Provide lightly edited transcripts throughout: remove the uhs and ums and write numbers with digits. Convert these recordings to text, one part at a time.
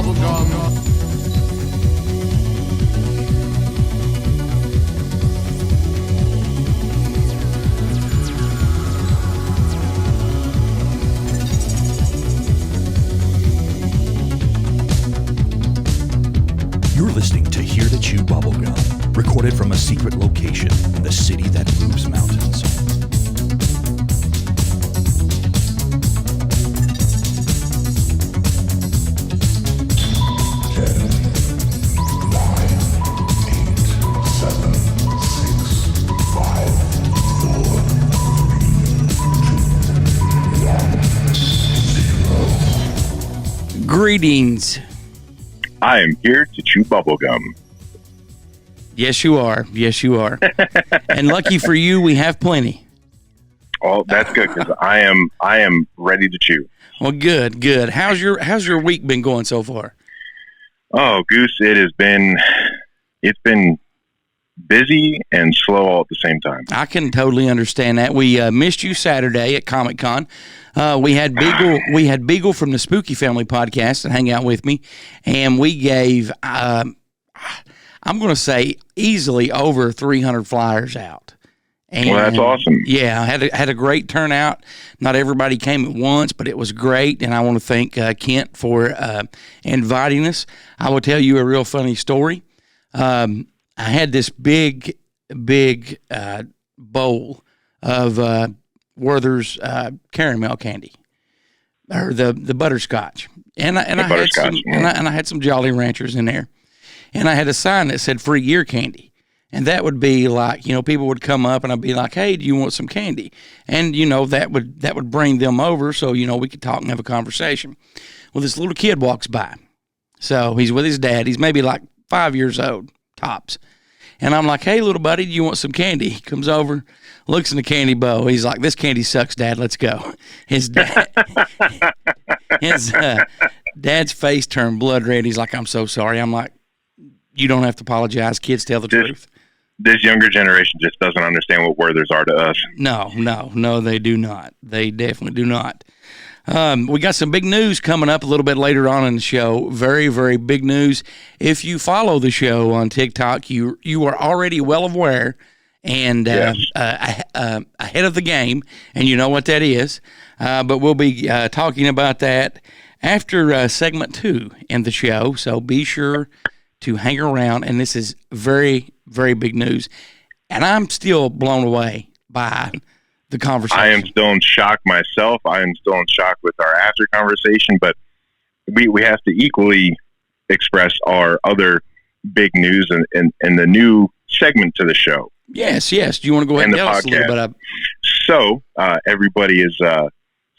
bubblegum. You're listening to Hear the Chew Bubblegum, recorded from a secret location in the city that moves mountains. Greetings. I am here to chew bubblegum. Yes, you are. Yes, you are. And lucky for you, we have plenty. Oh, that's good because I am ready to chew. Well, good, good. How's your week been going so far? Oh, Goose, it's been busy and slow all at the same time. I can totally understand that. We missed you Saturday at Comic-Con. We had Beagle from the Spooky Family podcast to hang out with me, and we gave I'm going to say easily over 300 flyers out. And, well, that's awesome. Yeah, had a great turnout. Not everybody came at once, but it was great, and I want to thank Kent for inviting us. I will tell you a real funny story. I had this big bowl of Werther's caramel candy, or the butterscotch, and I had some Jolly Ranchers in there, and I had a sign that said free year candy, and that would be like, people would come up and I'd be like, hey, do you want some candy? And that would bring them over, so we could talk and have a conversation. Well, this little kid walks by, so he's with his dad. He's maybe like 5 years old tops. And I'm like, hey, little buddy, do you want some candy? He comes over, looks in the candy bowl. He's like, this candy sucks, Dad. Let's go. His dad's face turned blood red. He's like, I'm so sorry. I'm like, you don't have to apologize. Kids tell the truth. This younger generation just doesn't understand what Werthers are to us. No, they do not. They definitely do not. We got some big news coming up a little bit later on in the show. Very, very big news. If you follow the show on TikTok, you are already well aware and ahead of the game, and you know what that is. But we'll be talking about that after segment 2 in the show, so be sure to hang around. And this is very, very big news, and I'm still blown away by the conversation. I am still in shock myself. I am still in shock with our after conversation, but we have to equally express our other big news and the new segment to the show. Yes. Do you want to go ahead and tell us a little bit of? So everybody is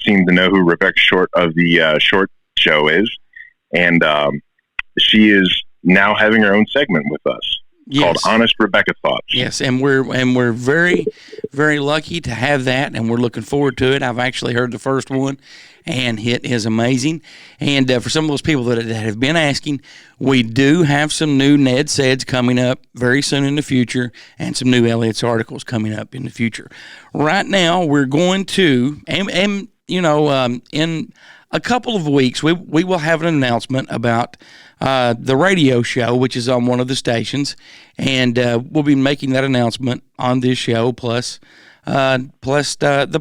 seems to know who Rebecca Short of the Short Show is, and she is now having her own segment with us. Called Honest Rebecca Thoughts. Yes, and we're very, very lucky to have that, and we're looking forward to it. I've actually heard the first one, and it is amazing. And for some of those people that have been asking, we do have some new Ned Saids coming up very soon in the future, and some new Elliot's articles coming up in the future. Right now, we're going to, in a couple of weeks, we will have an announcement about the radio show, which is on one of the stations, and we'll be making that announcement on this show, plus the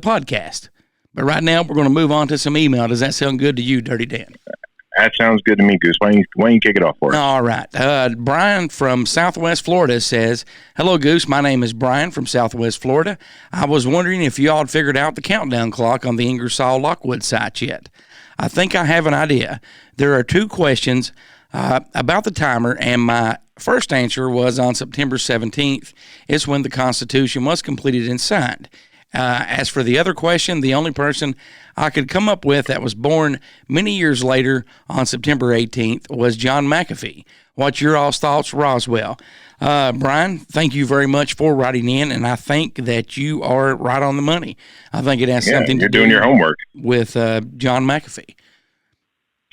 podcast. But right now, we're going to move on to some email. Does that sound good to you, Dirty Dan? That sounds good to me, Goose. Why don't you kick it off for us? All right. Brian from Southwest Florida says, hello, Goose. My name is Brian from Southwest Florida. I was wondering if y'all had figured out the countdown clock on the Ingersoll Lockwood site yet. I think I have an idea. There are 2 questions about the timer, and my first answer was on September 17th is when the Constitution was completed and signed. As for the other question, the only person I could come up with that was born many years later on September 18th was John McAfee. What's your all's thoughts, Roswell? Brian, thank you very much for writing in, and I think that you are right on the money. I think it has something to do doing your homework with John McAfee.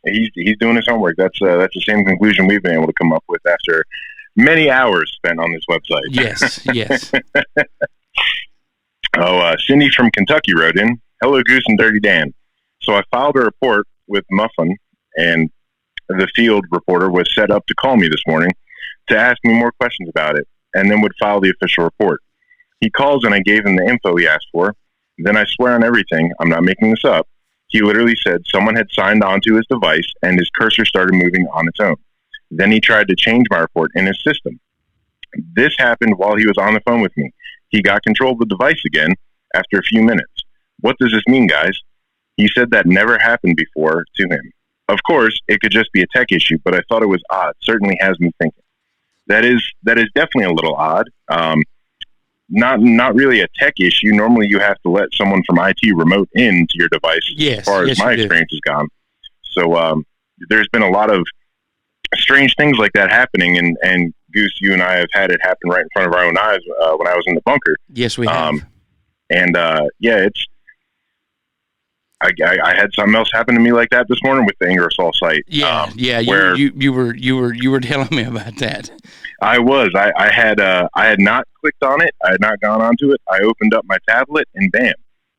He's doing his homework. That's the same conclusion we've been able to come up with after many hours spent on this website. Yes. Cindy from Kentucky wrote in, hello, Goose and Dirty Dan. So I filed a report with Muffin, and the field reporter, was set up to call me this morning to ask me more questions about it, and then would file the official report. He calls and I gave him the info he asked for. Then I swear on everything, I'm not making this up, he literally said someone had signed onto his device and his cursor started moving on its own. Then he tried to change my report in his system. This happened while he was on the phone with me. He got control of the device again after a few minutes. What does this mean, guys? He said that never happened before to him. Of course, it could just be a tech issue, but I thought it was odd. Certainly has me thinking. That is definitely a little odd. Not really a tech issue. Normally, you have to let someone from IT remote into your device. Yes, as far as my experience has gone. So there's been a lot of strange things like that happening, and Goose, you and I have had it happen right in front of our own eyes when I was in the bunker. Yes, we have. It's. I had something else happen to me like that this morning with the Ingersoll site. Where you were telling me about that. I was. I had not clicked on it. I had not gone onto it. I opened up my tablet and bam,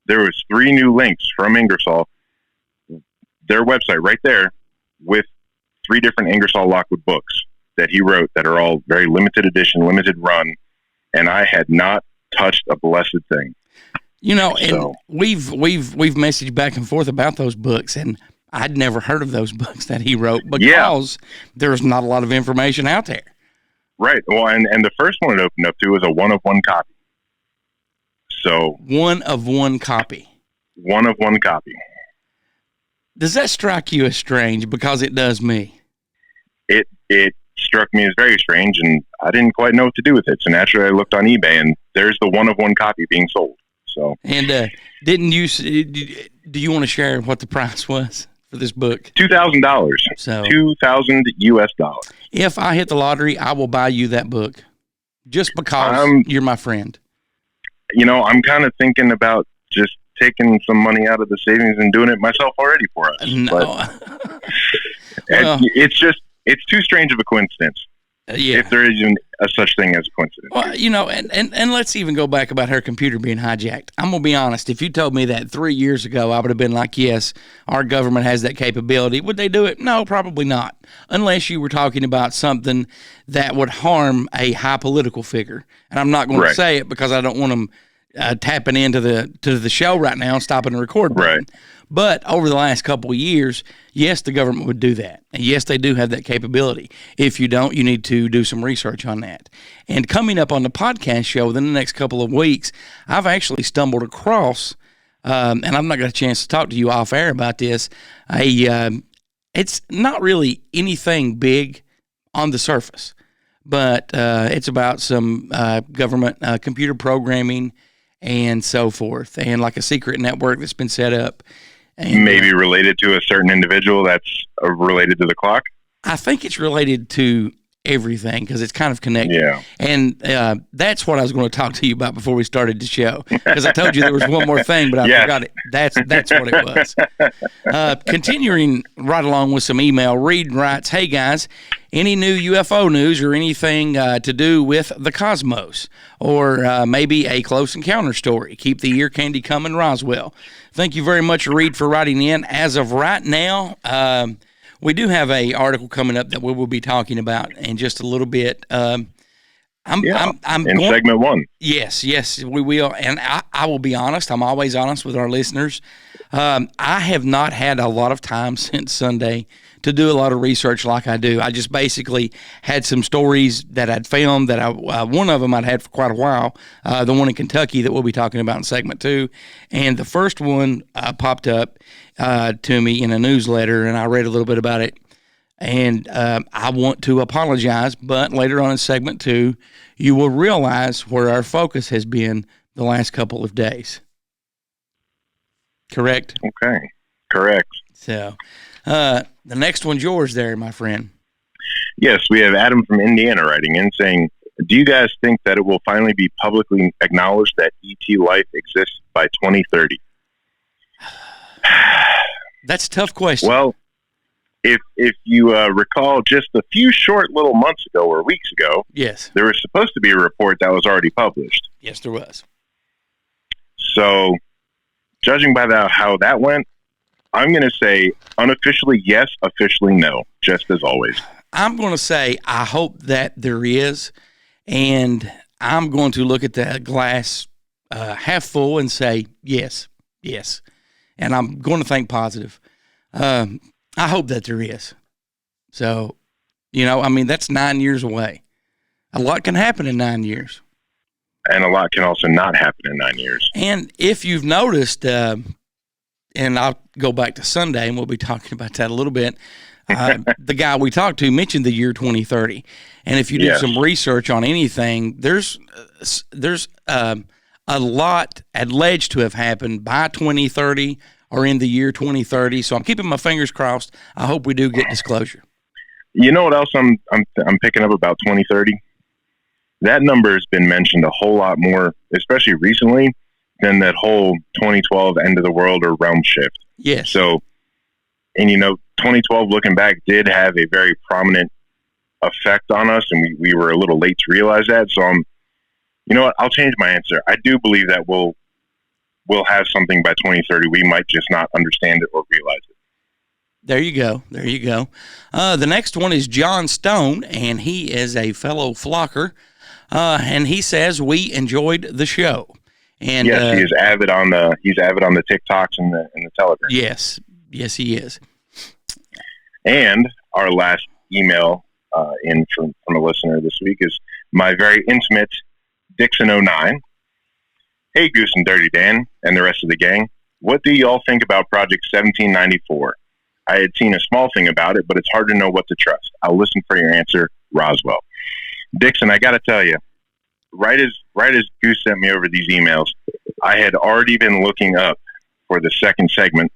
there was 3 new links from Ingersoll, their website right there, with 3 different Ingersoll Lockwood books that he wrote that are all very limited edition, limited run, and I had not touched a blessed thing. You know, and we've messaged back and forth about those books, and I'd never heard of those books that he wrote because there's not a lot of information out there. Right. Well, and the first one it opened up to was a 1-of-1 copy. So 1-of-1 copy. 1-of-1 copy. Does that strike you as strange? Because it does me. It struck me as very strange, and I didn't quite know what to do with it. So naturally, I looked on eBay, and there's the 1-of-1 copy being sold. So, and didn't you? Do you want to share what the price was for this book? $2,000. So $2,000 US. If I hit the lottery, I will buy you that book, just because you're my friend. You know, I'm kind of thinking about just taking some money out of the savings and doing it myself already for us. No, well, it's too strange of a coincidence. If there isn't a such thing as a coincidence. Well, you know, and let's even go back about her computer being hijacked. I'm going to be honest. If you told me that 3 years ago, I would have been like, yes, our government has that capability. Would they do it? No, probably not. Unless you were talking about something that would harm a high political figure. And I'm not going to say it because I don't want them tapping into the show right now and stopping the record button. Right. But over the last couple of years, yes, the government would do that. And yes, they do have that capability. If you don't, you need to do some research on that. And coming up on the podcast show within the next couple of weeks, I've actually stumbled across, and I've not got a chance to talk to you off air about this, it's not really anything big on the surface, but it's about some government computer programming and so forth, and like a secret network that's been set up. And, maybe related to a certain individual that's related to the clock? I think it's related to everything because it's kind of connected. Yeah. And that's what I was going to talk to you about before we started the show, because I told you there was one more thing, but I forgot it. That's what it was. Continuing right along with some email, Reed writes, "Hey guys, any new UFO news or anything to do with the cosmos, or maybe a close encounter story? Keep the ear candy coming, Roswell." Thank you very much, Reed, for writing in. As of right now, we do have a article coming up that we will be talking about in just a little bit. I'm in segment 1. Yes, we will. And I will be honest. I'm always honest with our listeners. I have not had a lot of time since Sunday to do a lot of research like I do. I just basically had some stories that I'd found that one of them I'd had for quite a while, the one in Kentucky that we'll be talking about in segment 2. And the first one popped up to me in a newsletter, and I read a little bit about it. And I want to apologize, but later on in segment 2, you will realize where our focus has been the last couple of days. Correct? Okay, correct. So the next one's yours there, my friend. Yes, we have Adam from Indiana writing in saying, "Do you guys think that it will finally be publicly acknowledged that ET life exists by 2030? That's a tough question. Well, if you recall, just a few short little months ago or weeks ago, yes, there was supposed to be a report that was already published. Yes, there was. So, judging by how that went, I'm going to say unofficially yes, officially no, just as always. I'm going to say I hope that there is, and I'm going to look at the glass half full and say yes, yes. And I'm going to think positive. I hope that there is. So, I mean, that's 9 years away. A lot can happen in 9 years. And a lot can also not happen in 9 years. And if you've noticed, and I'll go back to Sunday, and we'll be talking about that a little bit, the guy we talked to mentioned the year 2030. And if you do some research on anything, there's a lot alleged to have happened by 2030 or in the year 2030. So I'm keeping my fingers crossed. I hope we do get disclosure. You know what else I'm picking up about 2030? That number has been mentioned a whole lot more, especially recently, than that whole 2012 end of the world or realm shift. Yes. So, and 2012 looking back did have a very prominent effect on us, and we were a little late to realize that. So you know what? I'll change my answer. I do believe that we'll have something by 2030. We might just not understand it or realize it. There you go. There you go. The next one is John Stone, and he is a fellow flocker. And he says we enjoyed the show. And yes, he is avid on the TikToks and the Telegram. Yes, he is. And our last email in from a listener this week is my very intimate Dixon09. Hey, Goose and Dirty Dan and the rest of the gang. What do y'all think about Project 1794? I had seen a small thing about it, but it's hard to know what to trust. I'll listen for your answer, Roswell. Dixon, I got to tell you, right as Goose sent me over these emails, I had already been looking up for the second segment,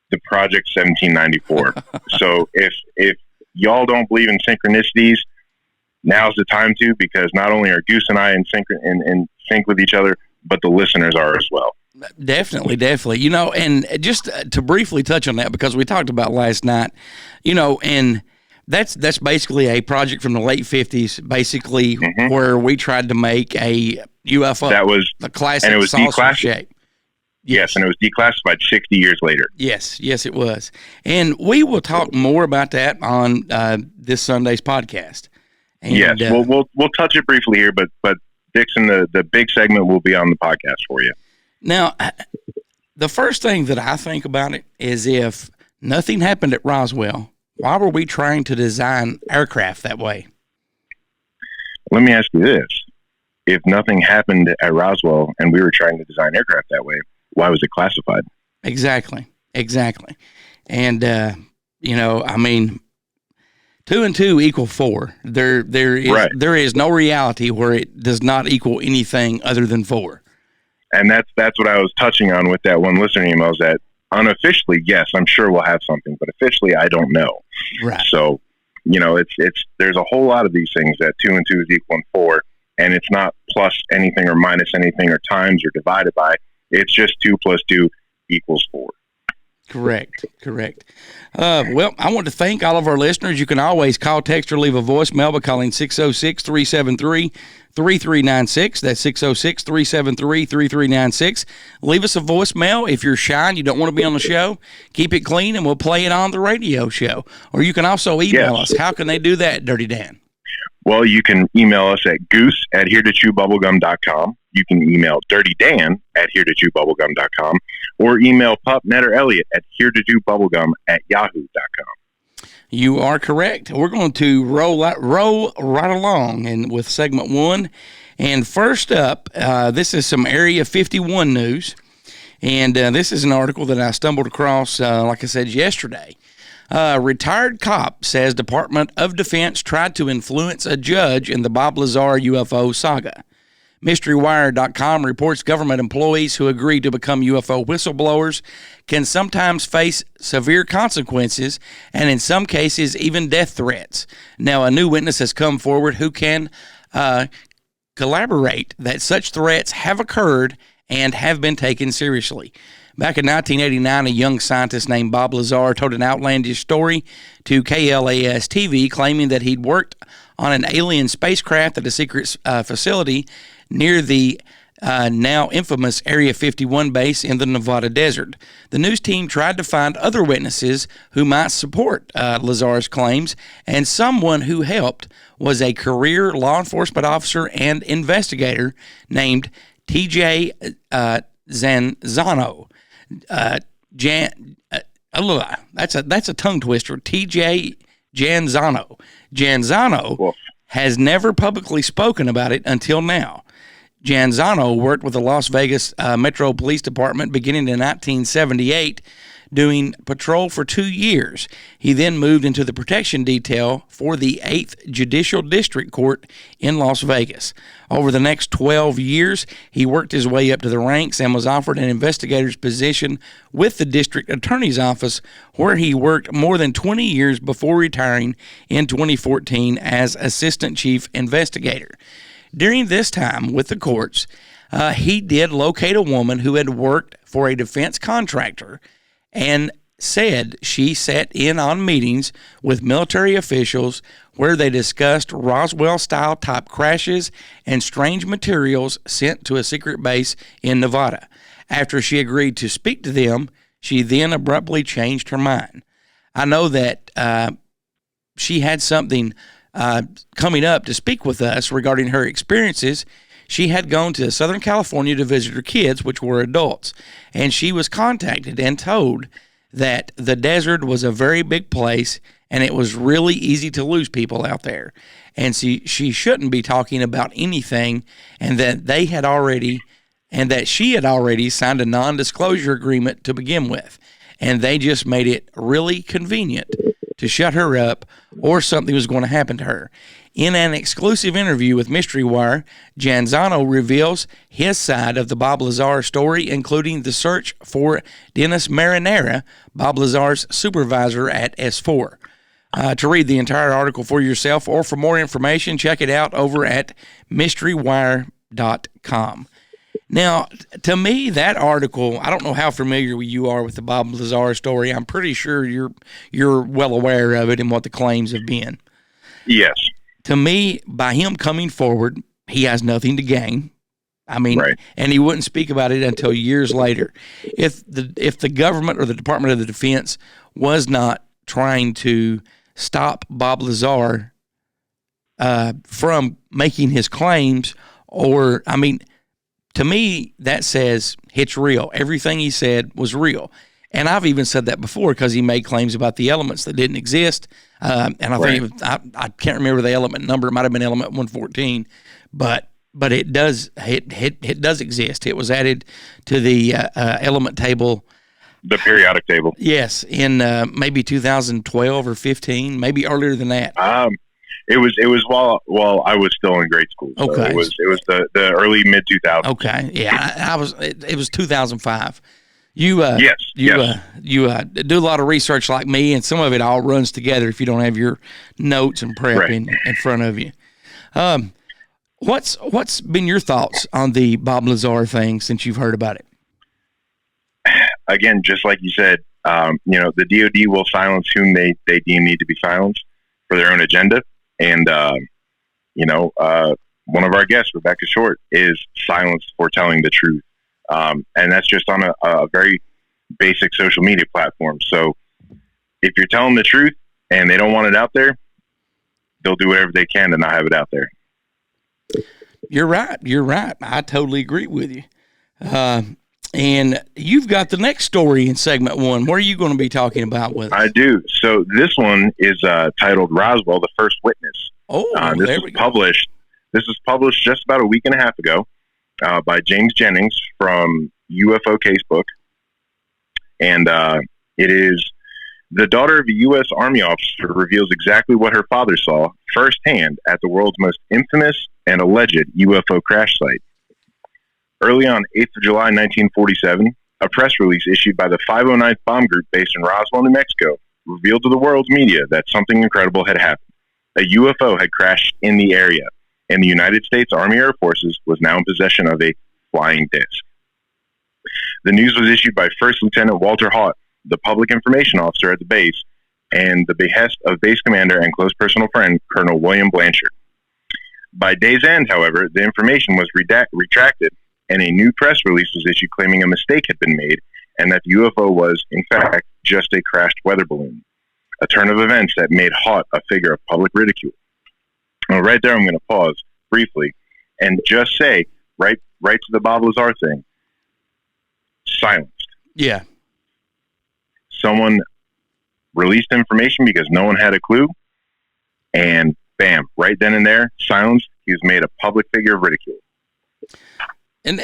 the Project 1794. So if y'all don't believe in synchronicities, now's the time to, because not only are Goose and I in sync with each other, but the listeners are as well. Definitely. And just to briefly touch on that, because we talked about last night, and that's basically a project from the late 50s, basically, where we tried to make a UFO. That was the classic, and it was saucer shape. Yes, and it was declassified 60 years later. Yes, it was. And we will talk more about that on this Sunday's podcast. And, yes, we'll touch it briefly here, but Dixon, the big segment will be on the podcast for you. Now, the first thing that I think about it is, if nothing happened at Roswell, why were we trying to design aircraft that way? Let me ask you this. If nothing happened at Roswell and we were trying to design aircraft that way, why was it classified? Exactly. And, I mean, 2 and 2 equal 4. There is no reality where it does not equal anything other than 4. And that's what I was touching on with that one listener email, is that unofficially, yes, I'm sure we'll have something, but officially, I don't know. Right. So, it's there's a whole lot of these things that 2 and 2 is equal 4, and it's not plus anything or minus anything or times or divided by. It's just 2 plus 2 equals 4. Correct. Well, I want to thank all of our listeners. You can always call, text, or leave a voicemail by calling 606-373-3396. That's 606-373-3396. Leave us a voicemail. If you're shy and you don't want to be on the show, keep it clean and we'll play it on the radio show. Or you can also email us. How can they do that, Dirty Dan? Well, you can email us at goose@heretochewbubblegum.com. You can email Dirty Dan at heretochewbubblegum.com, or email Pup, Ned, or Elliot at heretochewbubblegum@yahoo.com. You are correct. We're going to roll right along and with segment 1. And first up, this is some Area 51 news. And this is an article that I stumbled across, like I said, yesterday. Retired cop says Department of Defense tried to influence a judge in the Bob Lazar UFO saga. MysteryWire.com reports government employees who agree to become UFO whistleblowers can sometimes face severe consequences and in some cases even death threats. Now, a new witness has come forward who can collaborate that such threats have occurred and have been taken seriously. Back in 1989, a young scientist named Bob Lazar told an outlandish story to KLAS-TV claiming that he'd worked on an alien spacecraft at a secret facility near the now infamous Area 51 base in the Nevada desert. The news team tried to find other witnesses who might support Lazar's claims, and someone who helped was a career law enforcement officer and investigator named T.J. Janzano. That's a tongue twister. T.J. Janzano. Janzano has never publicly spoken about it until now. Janzano worked with the Las Vegas Metro Police Department beginning in 1978, doing patrol for 2 years. He then moved into the protection detail for the 8th Judicial District Court in Las Vegas. Over the next 12 years, he worked his way up to the ranks and was offered an investigator's position with the District Attorney's Office, where he worked more than 20 years before retiring in 2014 as Assistant Chief Investigator. During this time with the courts, he did locate a woman who had worked for a defense contractor and said she sat in on meetings with military officials where they discussed Roswell-style type crashes and strange materials sent to a secret base in Nevada. After she agreed to speak to them, she then abruptly changed her mind. I know that she had something coming up to speak with us regarding her experiences. She had gone to Southern California to visit her kids, which were adults, and she was contacted and told that the desert was a very big place and it was really easy to lose people out there. And she shouldn't be talking about anything, and that she had already signed a non-disclosure agreement to begin with. And they just made it really convenient to shut her up, or something was going to happen to her. In an exclusive interview with Mystery Wire, Janzano reveals his side of the Bob Lazar story, including the search for Dennis Marinara, Bob Lazar's supervisor at S4. To read the entire article for yourself or for more information, check it out over at MysteryWire.com. Now, to me, that article, I don't know how familiar you are with the Bob Lazar story. I'm pretty sure you're well aware of it and what the claims have been. Yes. To me, by him coming forward, he has nothing to gain. I mean, right. And he wouldn't speak about it until years later. If the government or the Department of the Defense was not trying to stop Bob Lazar from making his claims, or, I mean, to me, that says it's real. Everything he said was real. And I've even said that before because he made claims about the elements that didn't exist. And I think I can't remember the element number. It might have been element 114, but it does exist. It was added to the element table, the periodic table. Yes, in maybe 2012 or 15, maybe earlier than that. It was while I was still in grade school. So okay, it was the early mid 2000s. Okay, yeah, it was 2005. You do a lot of research like me, and some of it all runs together if you don't have your notes and prep in front of you. What's been your thoughts on the Bob Lazar thing since you've heard about it? Again, just like you said, the DOD will silence whom they deem need to be silenced for their own agenda. And, one of our guests, Rebecca Short, is silenced for telling the truth. And that's just on a very basic social media platform. So if you're telling the truth and they don't want it out there, they'll do whatever they can to not have it out there. You're right. I totally agree with you. And you've got the next story in segment 1. What are you going to be talking about with us? I do. So this one is titled Roswell, the First Witness. Oh, this was published. This was published just about a week and a half ago by James Jennings from UFO Casebook. And it is the daughter of a U.S. Army officer reveals exactly what her father saw firsthand at the world's most infamous and alleged UFO crash site. Early on 8th of July, 1947, a press release issued by the 509th Bomb Group based in Roswell, New Mexico, revealed to the world's media that something incredible had happened. A UFO had crashed in the area, and the United States Army Air Forces was now in possession of a flying disc. The news was issued by First Lieutenant Walter Haut, the public information officer at the base, and the behest of base commander and close personal friend, Colonel William Blanchard. By day's end, however, the information was retracted, and a new press release was issued claiming a mistake had been made and that the UFO was, in fact, just a crashed weather balloon, a turn of events that made Haught a figure of public ridicule. Now, right there, I'm going to pause briefly and just say, right to the Bob Lazar thing, silenced. Yeah. Someone released information because no one had a clue, and bam, right then and there, silenced. He was made a public figure of ridicule. And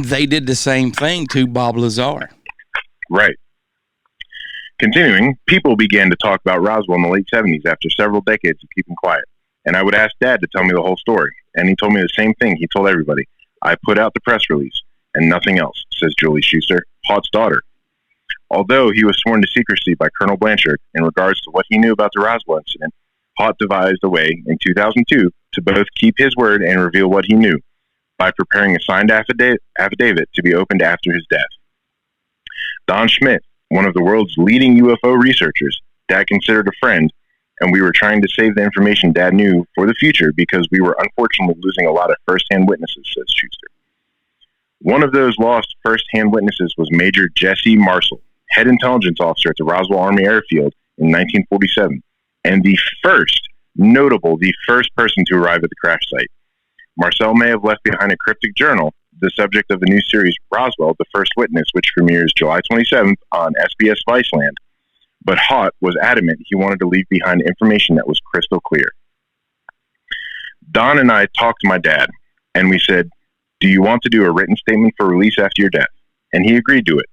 they did the same thing to Bob Lazar. Right. Continuing, people began to talk about Roswell in the late 70s after several decades of keeping quiet. And I would ask Dad to tell me the whole story. And he told me the same thing he told everybody. I put out the press release and nothing else, says Julie Schuster, Haught's daughter. Although he was sworn to secrecy by Colonel Blanchard in regards to what he knew about the Roswell incident, Haught devised a way in 2002 to both keep his word and reveal what he knew by preparing a signed affidavit to be opened after his death. Don Schmidt, one of the world's leading UFO researchers, Dad considered a friend, and we were trying to save the information Dad knew for the future because we were unfortunately losing a lot of first-hand witnesses, says Schuster. One of those lost first-hand witnesses was Major Jesse Marcel, head intelligence officer at the Roswell Army Airfield in 1947, and the first person to arrive at the crash site. Marcel may have left behind a cryptic journal, the subject of the new series Roswell, The First Witness, which premieres July 27th on SBS Viceland. But Haught was adamant he wanted to leave behind information that was crystal clear. Don and I talked to my dad, and we said, do you want to do a written statement for release after your death? And he agreed to it.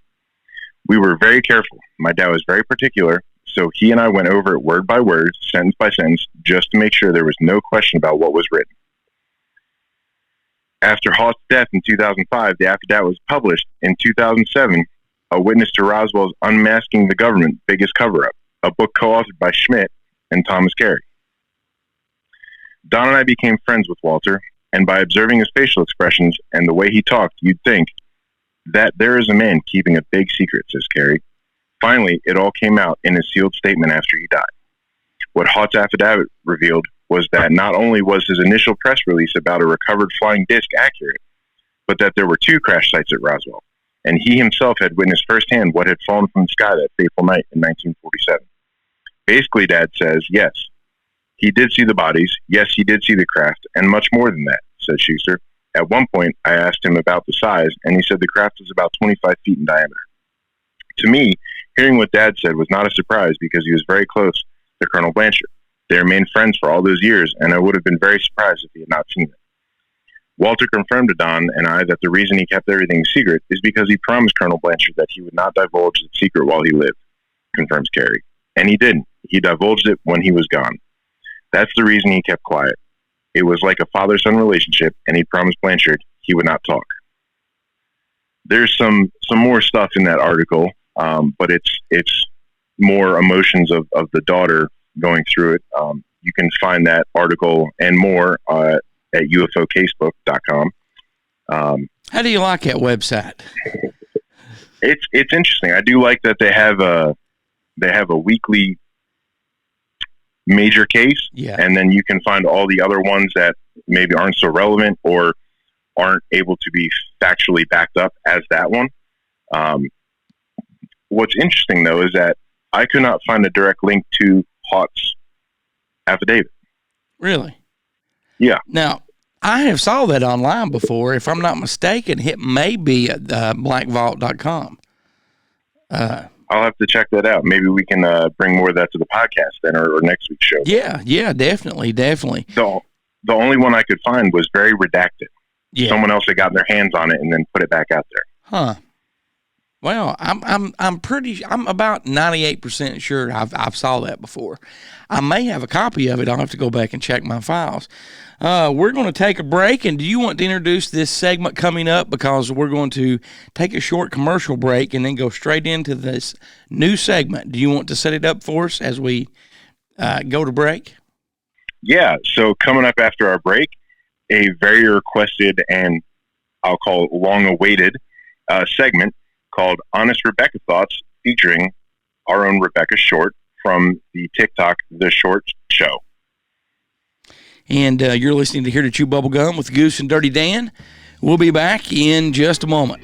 We were very careful. My dad was very particular, so he and I went over it word by word, sentence by sentence, just to make sure there was no question about what was written. After Haught's death in 2005, the affidavit was published. In 2007, A Witness to Roswell's Unmasking the Government, Biggest Cover-Up, a book co-authored by Schmidt and Thomas Carey. Don and I became friends with Walter, and by observing his facial expressions and the way he talked, you'd think that there is a man keeping a big secret, says Carey. Finally, it all came out in a sealed statement after he died. What Haught's affidavit revealed was that not only was his initial press release about a recovered flying disc accurate, but that there were two crash sites at Roswell, and he himself had witnessed firsthand what had fallen from the sky that fateful night in 1947. Basically, Dad says, yes, he did see the bodies, yes, he did see the craft, and much more than that, says Schuster. At one point, I asked him about the size, and he said the craft was about 25 feet in diameter. To me, hearing what Dad said was not a surprise because he was very close to Colonel Blanchard. They remained friends for all those years, and I would have been very surprised if he had not seen it. Walter confirmed to Don and I that the reason he kept everything secret is because he promised Colonel Blanchard that he would not divulge the secret while he lived, confirms Carey. And he didn't. He divulged it when he was gone. That's the reason he kept quiet. It was like a father-son relationship, and he promised Blanchard he would not talk. There's some more stuff in that article, but it's more emotions of the daughter going through it. You can find that article and more at UFOcasebook.com. How do you like that website? It's interesting. I do like that they have a weekly major case, and then you can find all the other ones that maybe aren't so relevant or aren't able to be factually backed up as that one. What's interesting, though, is that I could not find a direct link to Haught's affidavit. Really? Yeah. Now, I have saw that online before. If I'm not mistaken, it may be at blackvault.com. I'll have to check that out. Maybe we can bring more of that to the podcast then or next week's show. Yeah, definitely. The only one I could find was very redacted. Yeah. Someone else had gotten their hands on it and then put it back out there. Huh. Well, I'm about 98% sure I've saw that before. I may have a copy of it. I'll have to go back and check my files. We're going to take a break, and do you want to introduce this segment coming up? Because we're going to take a short commercial break and then go straight into this new segment. Do you want to set it up for us as we go to break? Yeah, so coming up after our break, a very requested and I'll call it long-awaited segment called Honest Rebecca Thoughts, featuring our own Rebecca Short from the TikTok The Short Show. And you're listening to Here to Chew Bubblegum with Goose and Dirty Dan. We'll be back in just a moment.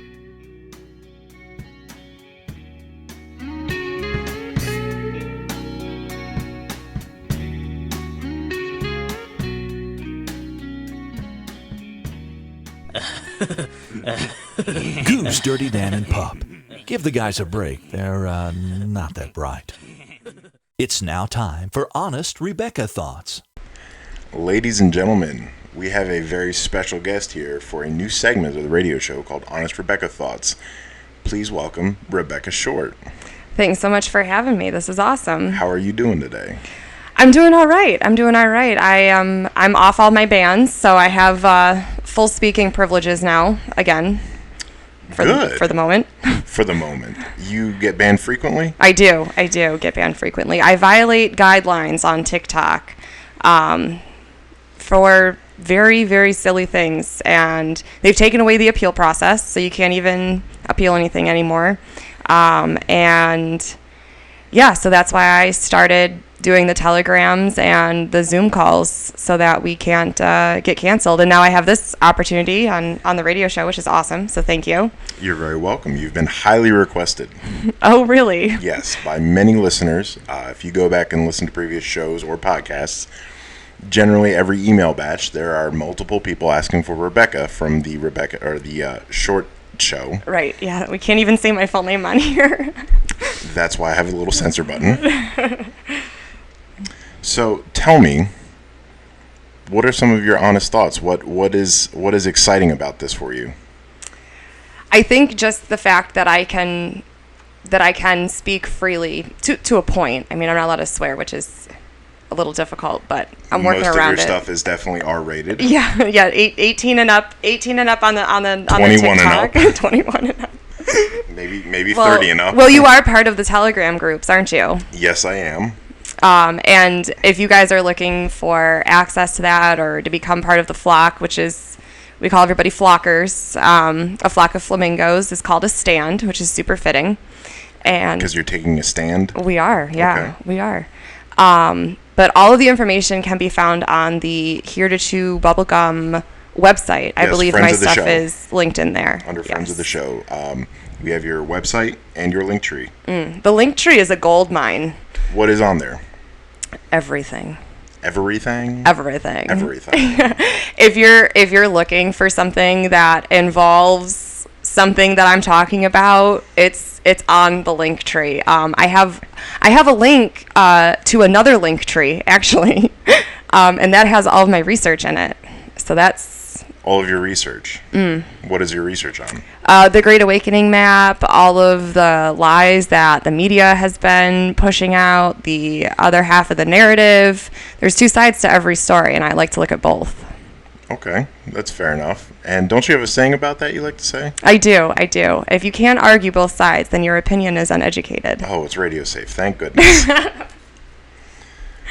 Goose, Dirty Dan, and Pup. Give the guys a break. They're not that bright. It's now time for Honest Rebecca Thoughts. Ladies and gentlemen, we have a very special guest here for a new segment of the radio show called Honest Rebecca Thoughts. Please welcome Rebecca Short. Thanks so much for having me. This is awesome. How are you doing today? I'm doing all right. I'm off all my bands, so I have full speaking privileges now again. For the moment. For the moment. You get banned frequently? I do get banned frequently. I violate guidelines on TikTok for very, very silly things, and they've taken away the appeal process, so you can't even appeal anything anymore. And yeah, so that's why I started doing the telegrams and the Zoom calls so that we can't get canceled. And now I have this opportunity on the radio show, which is awesome. So thank you. You're very welcome. You've been highly requested. Oh, really? Yes, by many listeners. If you go back and listen to previous shows or podcasts, generally every email batch, there are multiple people asking for Rebecca from the Short show. Right. Yeah. We can't even say my full name on here. That's why I have a little censor button. So tell me, what are some of your honest thoughts? What is exciting about this for you? I think just the fact that I can speak freely to a point. I mean, I'm not allowed to swear, which is a little difficult, but I'm working around it. Most of your stuff is definitely R-rated. Yeah, 18 and up on the 21 and up. 21 and up. Maybe 30 and up. Well, you are part of the Telegram groups, aren't you? Yes, I am. And if you guys are looking for access to that or to become part of the flock, which is, we call everybody flockers, a flock of flamingos is called a stand, which is super fitting. And because you're taking a stand? We are, yeah, okay. We are. But all of the information can be found on the Here to Chew Bubblegum website. I believe my stuff is linked in there. Under Friends of the Show. We have your website and your link tree. The link tree is a gold mine. What is on there? Everything. Everything? Everything. Everything. If you're looking for something that involves something that I'm talking about, it's on the link tree. I have a link to another link tree actually, and that has all of my research in it. So that's all of your research. What is your research on? The Great Awakening map, all of the lies that the media has been pushing out, the other half of the narrative. There's two sides to every story, and I like to look at both. Okay, that's fair enough. And don't you have a saying about that you like to say? I do. If you can't argue both sides, then your opinion is uneducated. Oh, it's radio safe. Thank goodness.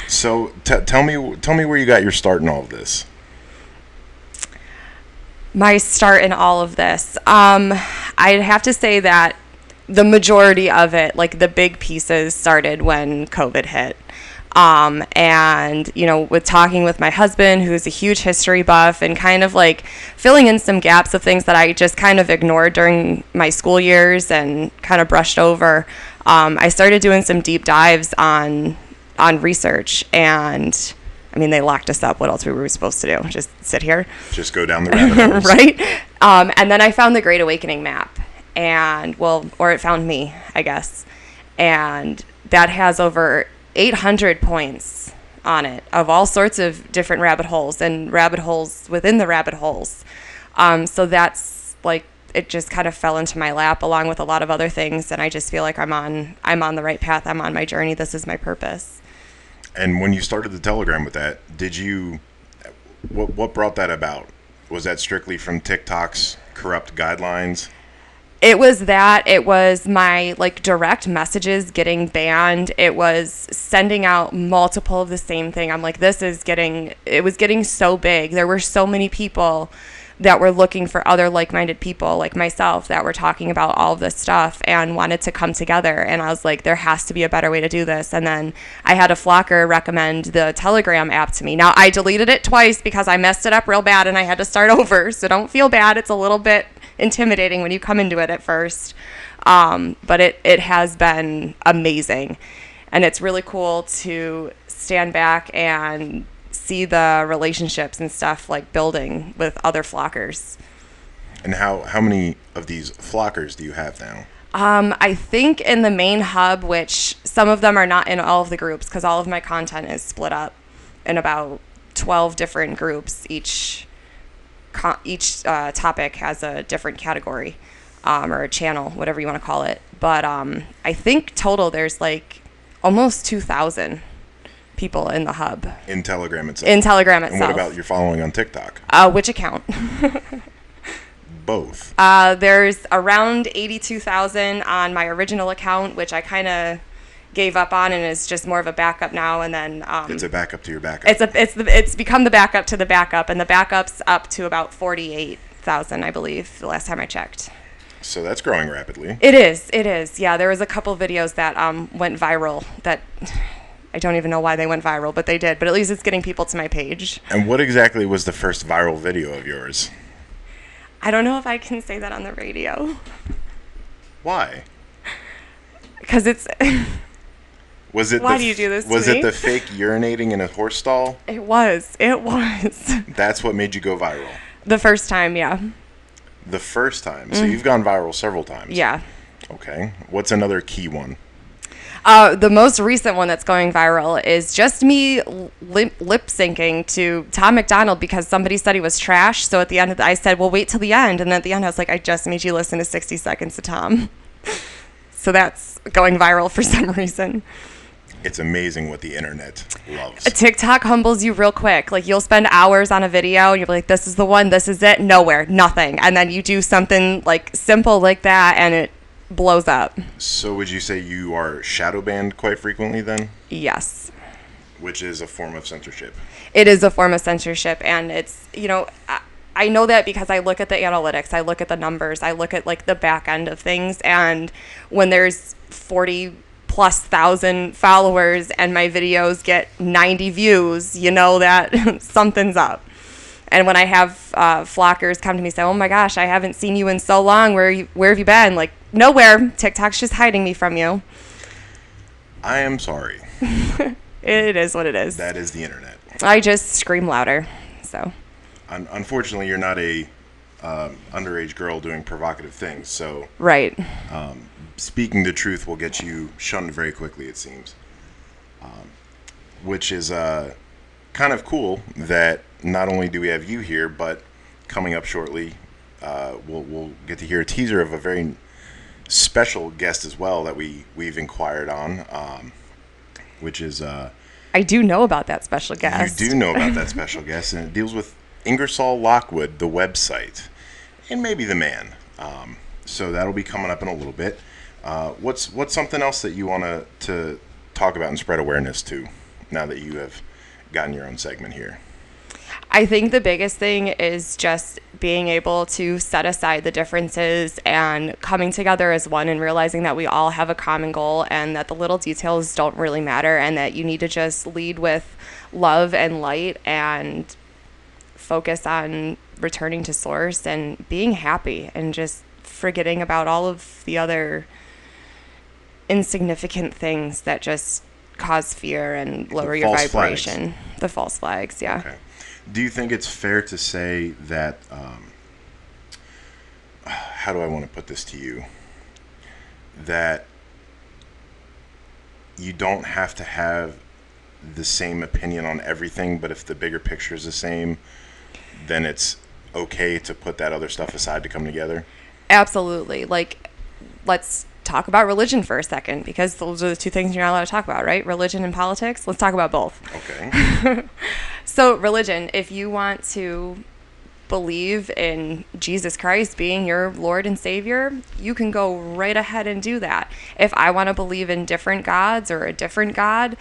So tell me where you got your start in all of this. My start in all of this. I'd have to say that the majority of it, like the big pieces, started when COVID hit. And, with talking with my husband, who's a huge history buff, and kind of like filling in some gaps of things that I just kind of ignored during my school years and kind of brushed over, I started doing some deep dives on research, and I mean, they locked us up. What else were we supposed to do? Just sit here? Just go down the rabbit holes. Right? And then I found the Great Awakening map. Or it found me, I guess. And that has over 800 points on it of all sorts of different rabbit holes and rabbit holes within the rabbit holes. So that's like, it just kind of fell into my lap along with a lot of other things. And I just feel like I'm on the right path. I'm on my journey. This is my purpose. And when you started the Telegram with that, what brought that about? Was that strictly from TikTok's corrupt guidelines? It was that. It was my direct messages getting banned. It was sending out multiple of the same thing. I'm like, it was getting so big. There were so many people that were looking for other like-minded people like myself that were talking about all of this stuff and wanted to come together. And I was like, there has to be a better way to do this. And then I had a flocker recommend the Telegram app to me. Now, I deleted it twice because I messed it up real bad and I had to start over. So don't feel bad. It's a little bit intimidating when you come into it at first. But it has been amazing. And it's really cool to stand back and see the relationships and stuff like building with other flockers. And how many of these flockers do you have now? I think in the main hub, which some of them are not in all of the groups because all of my content is split up in about 12 different groups. Each topic has a different category or a channel, whatever you want to call it. But I think total there's like almost 2,000 people in the hub. In Telegram itself? In Telegram itself. And what about your following on TikTok? Which account? Both. There's around 82,000 on my original account, which I kind of gave up on and is just more of a backup now. And then it's a backup to your backup. It's become the backup to the backup, and the backup's up to about 48,000, I believe, the last time I checked. So that's growing rapidly. It is. Yeah, there was a couple videos that went viral that I don't even know why they went viral, but they did. But at least it's getting people to my page. And what exactly was the first viral video of yours? I don't know if I can say that on the radio. Why? Because it's... Was it Why do you do this to me? Was it the fake urinating in a horse stall? It was. That's what made you go viral? The first time, yeah. The first time? So you've gone viral several times? Yeah. Okay. What's another key one? The most recent one that's going viral is just me lip syncing to Tom McDonald because somebody said he was trash. So at the end, I said, well, wait till the end. And then at the end, I was like, I just made you listen to 60 Seconds to Tom. So that's going viral for some reason. It's amazing what the internet loves. TikTok humbles you real quick. Like, you'll spend hours on a video and you'll be like, this is the one, this is it. Nowhere, nothing. And then you do something like simple like that and it blows up. So would you say you are shadow banned quite frequently then? Yes. Which is a form of censorship. It is a form of censorship. And it's, I know that because I look at the analytics, I look at the numbers, I look at like the back end of things. And when there's 40,000+ followers and my videos get 90 views, you know that something's up. And when I have flockers come to me and say, oh my gosh, I haven't seen you in so long. Where have you been? Like, nowhere. TikTok's just hiding me from you. I am sorry. It is what it is. That is the internet. I just scream louder. So. Unfortunately, you're not a underage girl doing provocative things. So. Right. Speaking the truth will get you shunned very quickly, it seems. Which is kind of cool that not only do we have you here, but coming up shortly, we'll get to hear a teaser of a very special guest as well that we've inquired on, which is... I do know about that special guest. You do know about that special guest, and it deals with Ingersoll Lockwood, the website, and maybe the man. So that'll be coming up in a little bit. What's something else that you want to talk about and spread awareness to now that you have gotten your own segment here? I think the biggest thing is just being able to set aside the differences and coming together as one and realizing that we all have a common goal and that the little details don't really matter and that you need to just lead with love and light and focus on returning to source and being happy and just forgetting about all of the other insignificant things that just cause fear and lower your vibration. Flags. The false flags, yeah. Okay. Do you think it's fair to say that, how do I want to put this to you, that you don't have to have the same opinion on everything, but if the bigger picture is the same, then it's okay to put that other stuff aside to come together? Absolutely. Like, let's talk about religion for a second, because those are the two things you're not allowed to talk about, right? Religion and politics. Let's talk about both. Okay. So religion, if you want to believe in Jesus Christ being your Lord and Savior, you can go right ahead and do that. If I want to believe in different gods or a different God,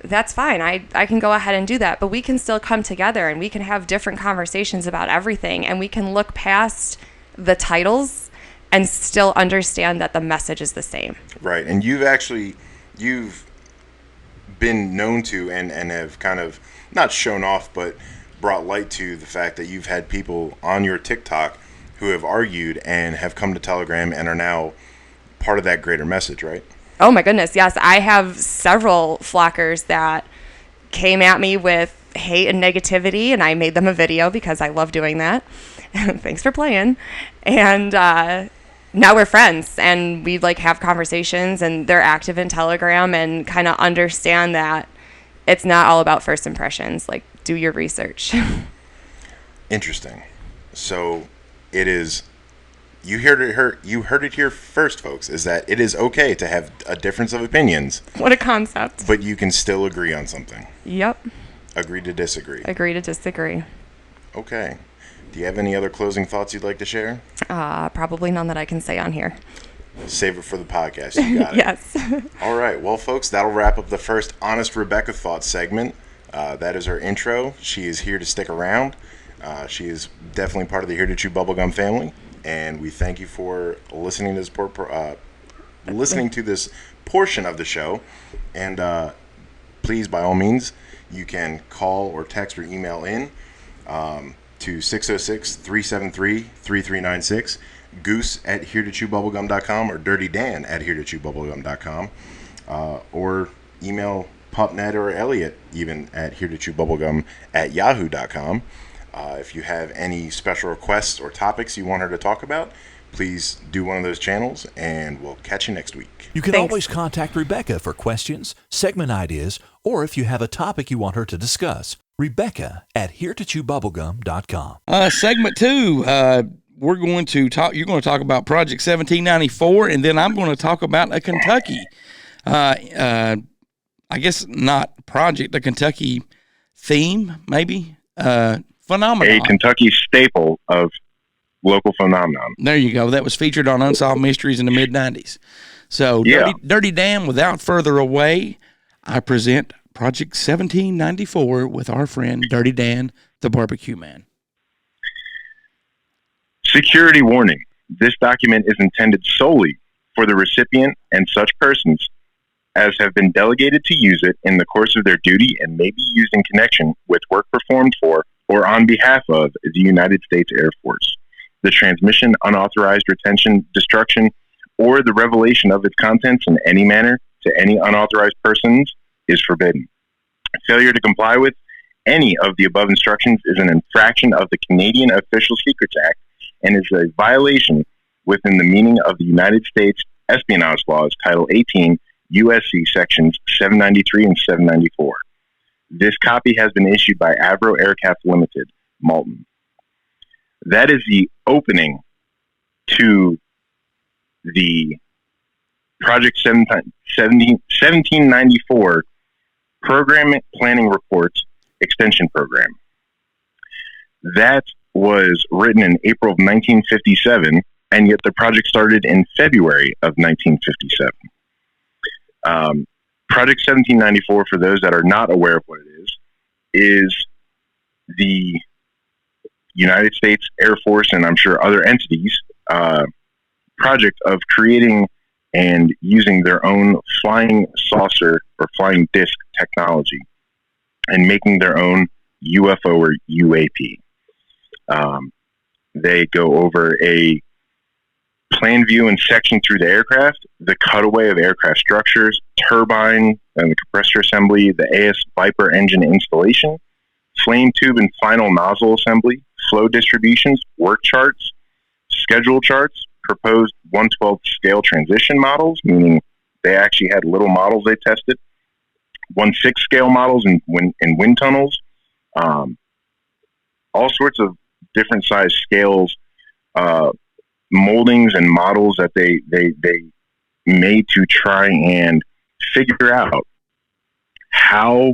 that's fine. I can go ahead and do that, but we can still come together and we can have different conversations about everything, and we can look past the titles and still understand that the message is the same. Right. And you've been known to and have kind of not shown off, but brought light to the fact that you've had people on your TikTok who have argued and have come to Telegram and are now part of that greater message, right? Oh my goodness, yes. I have several flockers that came at me with hate and negativity, and I made them a video because I love doing that. Thanks for playing. And now we're friends, and we like have conversations, and they're active in Telegram and kind of understand that it's not all about first impressions. Like, do your research. Interesting. So it is. You heard it here first, folks, is that it is okay to have a difference of opinions. What a concept. But you can still agree on something. Yep. Agree to disagree. Agree to disagree. Okay. Do you have any other closing thoughts you'd like to share? Probably none that I can say on here. Save it for the podcast. You got it. Yes. All right. Well, folks, that'll wrap up the first Honest Rebecca Thoughts segment. That is her intro. She is here to stick around. She is definitely part of the Here to Chew Bubblegum family. And we thank you for listening to this portion of the show. And please, by all means, you can call or text or email in to 606-373-3396, Goose at heretochewbubblegum.com, or Dirty Dan at heretochewbubblegum.com, or email Pupnet or Elliot even at heretochewbubblegum at yahoo.com. If you have any special requests or topics you want her to talk about, please do one of those channels, and we'll catch you next week. You can always contact Rebecca for questions, segment ideas, or if you have a topic you want her to discuss. Rebecca at heretochewbubblegum.com. Segment 2, we're going to talk. You're going to talk about Project 1794, and then I'm going to talk about a Kentucky. I guess not project, a Kentucky theme, maybe. Phenomenon. A Kentucky staple of local phenomenon. There you go. That was featured on Unsolved Mysteries in the mid-90s. So, yeah. Dirty Dan, without further away, I present Project 1794 with our friend Dirty Dan, the Barbecue Man. Security warning. This document is intended solely for the recipient and such persons as have been delegated to use it in the course of their duty and may be used in connection with work performed for or on behalf of the United States Air Force. The transmission, unauthorized retention, destruction, or the revelation of its contents in any manner to any unauthorized persons is forbidden. Failure to comply with any of the above instructions is an infraction of the Canadian Official Secrets Act and is a violation within the meaning of the United States Espionage Laws, Title 18, USC Sections 793 and 794. This copy has been issued by Avro Aircraft Limited, Malton. That is the opening to the Project 1794 Program Planning Reports Extension Program. That was written in April of 1957, and yet the project started in February of 1957. Project 1794, for those that are not aware of what it is the United States Air Force, and I'm sure other entities, project of creating and using their own flying saucer or flying disc technology and making their own UFO or UAP. They go over a plan view and section through the aircraft, the cutaway of aircraft structures, turbine and the compressor assembly, the AS Viper engine installation, flame tube and final nozzle assembly, flow distributions, work charts, schedule charts, proposed 1/12 scale transition models, meaning they actually had little models they tested, 1/6 scale models in wind tunnels, all sorts of different size scales, moldings and models that they made to try and figure out how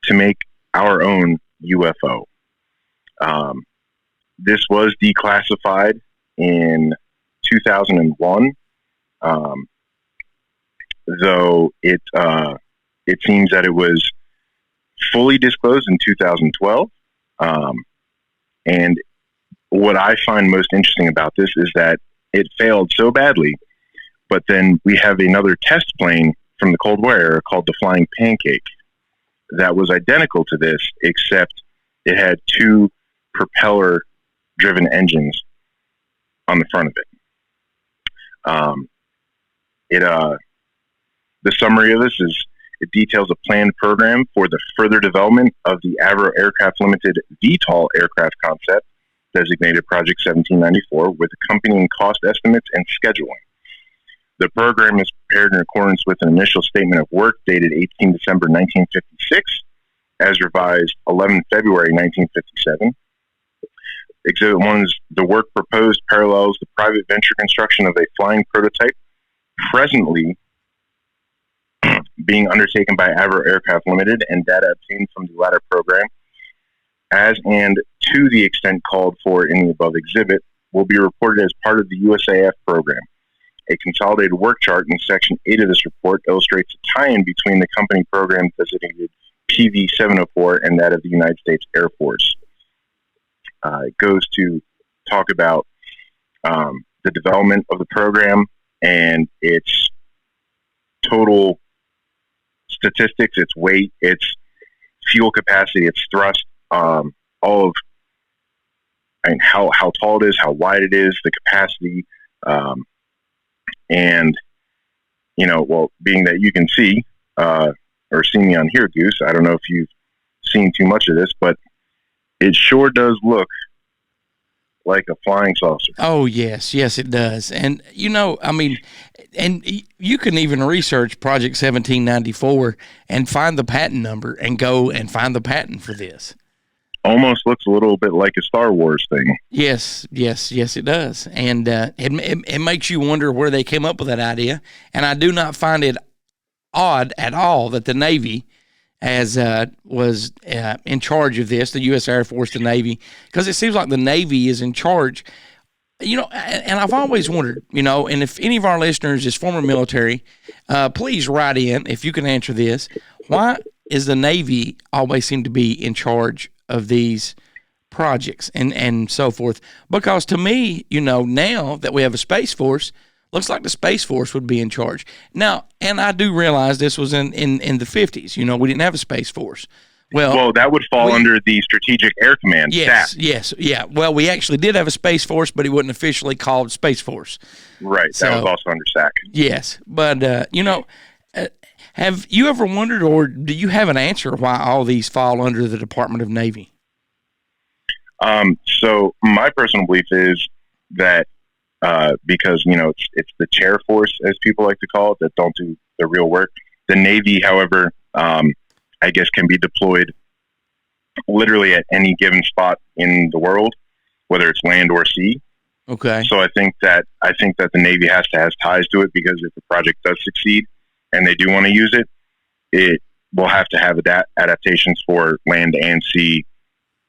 to make our own UFO. This was declassified in 2001, though it it seems that it was fully disclosed in 2012. And what I find most interesting about this is that it failed so badly, but then we have another test plane from the Cold War era called the Flying Pancake that was identical to this, except it had two propeller-driven engines on the front of it. The summary of this is it details a planned program for the further development of the Avro Aircraft Limited VTOL aircraft concept, designated Project 1794, with accompanying cost estimates and scheduling. The program is prepared in accordance with an initial statement of work dated 18 December 1956, as revised 11 February 1957. Exhibit 1 is the work proposed parallels the private venture construction of a flying prototype presently being undertaken by Avro Aircraft Limited and data obtained from the latter program, as and to the extent called for in the above exhibit, will be reported as part of the USAF program. A consolidated work chart in Section 8 of this report illustrates a tie-in between the company program designated PV-704 and that of the United States Air Force. It goes to talk about the development of the program and its total statistics, its weight, its fuel capacity, its thrust, all of how tall it is, how wide it is, the capacity, and being that you can see or see me on here, Goose, I don't know if you've seen too much of this, but it sure does look like a flying saucer. Oh, yes, it does. And, and you can even research Project 1794 and find the patent number and go and find the patent for this. Almost looks a little bit like a Star Wars thing. Yes, it does. And it makes you wonder where they came up with that idea. And I do not find it odd at all that the Navy was in charge of this, the U.S. Air Force, the Navy, because it seems like the Navy is in charge. And I've always wondered, and if any of our listeners is former military, please write in if you can answer this. Why is the Navy always seem to be in charge of these projects and so forth? Because to me, now that we have a Space Force, looks like the Space Force would be in charge. Now, and I do realize this was in the 50s. We didn't have a Space Force. Well, that would fall under the Strategic Air Command staff. Yes. Well, we actually did have a Space Force, but it wasn't officially called Space Force. Right. That was also under SAC. Yes. But, have you ever wondered, or do you have an answer why all these fall under the Department of Navy? So my personal belief is that because, it's the chair force, as people like to call it, that don't do the real work. The Navy, however, I guess can be deployed literally at any given spot in the world, whether it's land or sea. Okay. So I think that the Navy has ties to it, because if the project does succeed and they do want to use it, it will have to have adaptations for land and sea,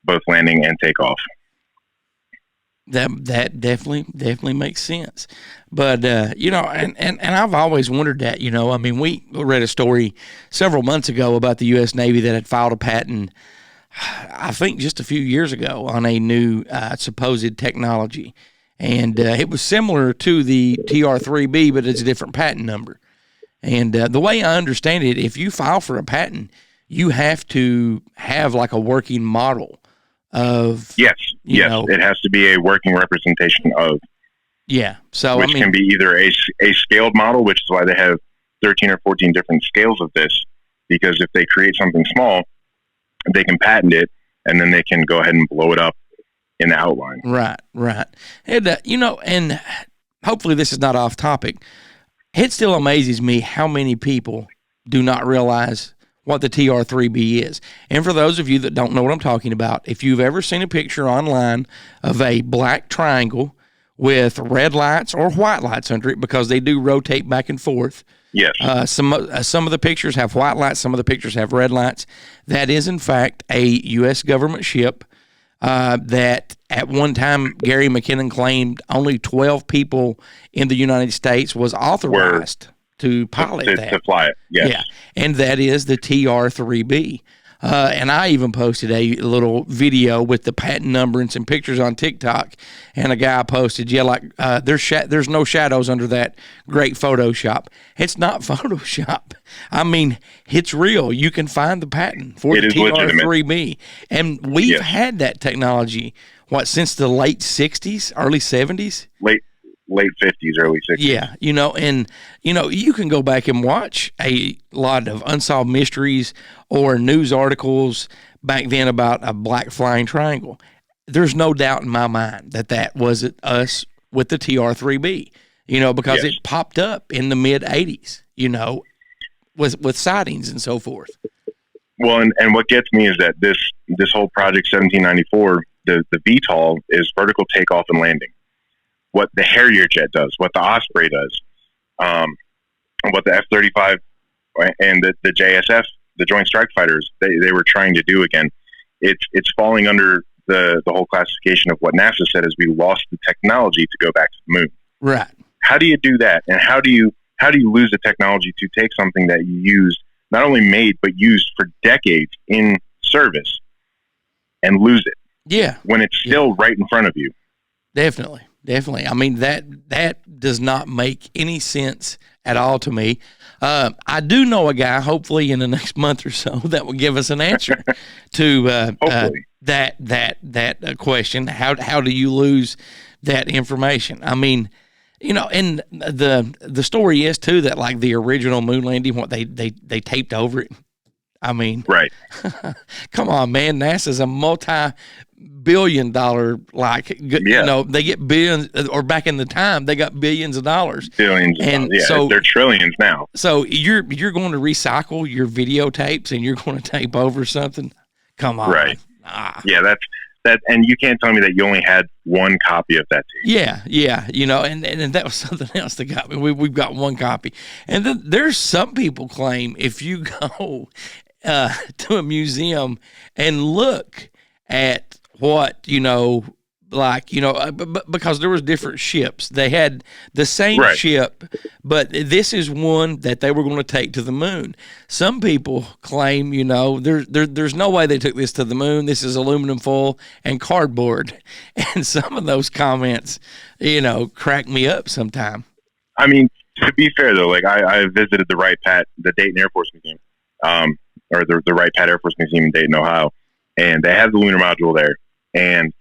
both landing and takeoff. That definitely makes sense. But, and I've always wondered that, we read a story several months ago about the U.S. Navy that had filed a patent, I think just a few years ago, on a new supposed technology. And it was similar to the TR-3B, but it's a different patent number. And the way I understand it, if you file for a patent, you have to have like a working model of. Yes, it has to be a working representation of. Yeah, so which can be either a scaled model, which is why they have 13 or 14 different scales of this, because if they create something small, they can patent it, and then they can go ahead and blow it up in the outline. Right. And, and hopefully this is not off topic. It still amazes me how many people do not realize what the TR-3B is. And for those of you that don't know what I'm talking about, if you've ever seen a picture online of a black triangle with red lights or white lights under it, because they do rotate back and forth. Yes. Some of the pictures have white lights, some of the pictures have red lights. That is, in fact, a U.S. government ship that at one time Gary McKinnon claimed only 12 people in the United States was authorized to pilot that. To fly it, yes. Yeah, and that is the TR-3B. And I even posted a little video with the patent number and some pictures on TikTok. And a guy posted, there's no shadows under that great Photoshop. It's not Photoshop. I mean, it's real. You can find the patent for the TR-3B. And we've had that technology, since the late 60s, early 70s? Late 50s, early 60s. Yeah, you can go back and watch a lot of unsolved mysteries or news articles back then about a black flying triangle. There's no doubt in my mind that was us with the TR-3B, because it popped up in the mid 80s, with sightings and so forth. Well, and what gets me is that this whole Project 1794, the VTOL is vertical takeoff and landing. What the Harrier jet does, what the Osprey does, what the F-35 and the JSF, the Joint Strike Fighters, they were trying to do again. It's falling under the whole classification of what NASA said is we lost the technology to go back to the moon. Right. How do you do that? And how do you lose the technology to take something that you used, not only made, but used for decades in service and lose it? Yeah. When it's still right in front of you. Definitely. I mean, that does not make any sense at all to me. I do know a guy, hopefully in the next month or so, that will give us an answer to that question. How do you lose that information? I mean, and the story is too that like the original moon landing, what they taped over it. I mean, right. Come on, man. NASA's a multi-billion-dollar, they get billions, or back in the time, they got billions of dollars. Billions of dollars. Yeah, so they're trillions now. So you're going to recycle your videotapes and you're going to tape over something? Come on. Right. Yeah, that, and you can't tell me that you only had one copy of that tape. Yeah, and that was something else that got me. We've got one copy. And then there's some people claim if you go to a museum and look at what, because there was different ships. They had the same ship, but this is one that they were going to take to the moon. Some people claim, there's no way they took this to the moon. This is aluminum foil and cardboard. And some of those comments, crack me up sometime. I mean, to be fair though, like I visited the Wright-Patt, the Dayton Air Force Museum, or the Wright-Patt Air Force Museum in Dayton, Ohio, and they have the lunar module there. And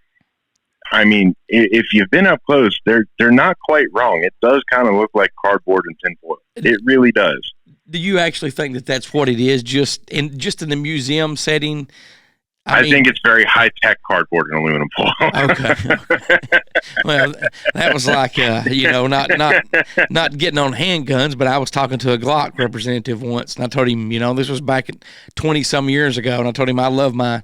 I mean, if you've been up close, they're not quite wrong. It does kind of look like cardboard and tinfoil. It really does. Do you actually think that that's what it is? Just in the museum setting? I think it's very high tech cardboard and aluminum foil. Okay. Well, that was like not getting on handguns, but I was talking to a Glock representative once, and I told him, this was back 20-some years ago, and I told him I love my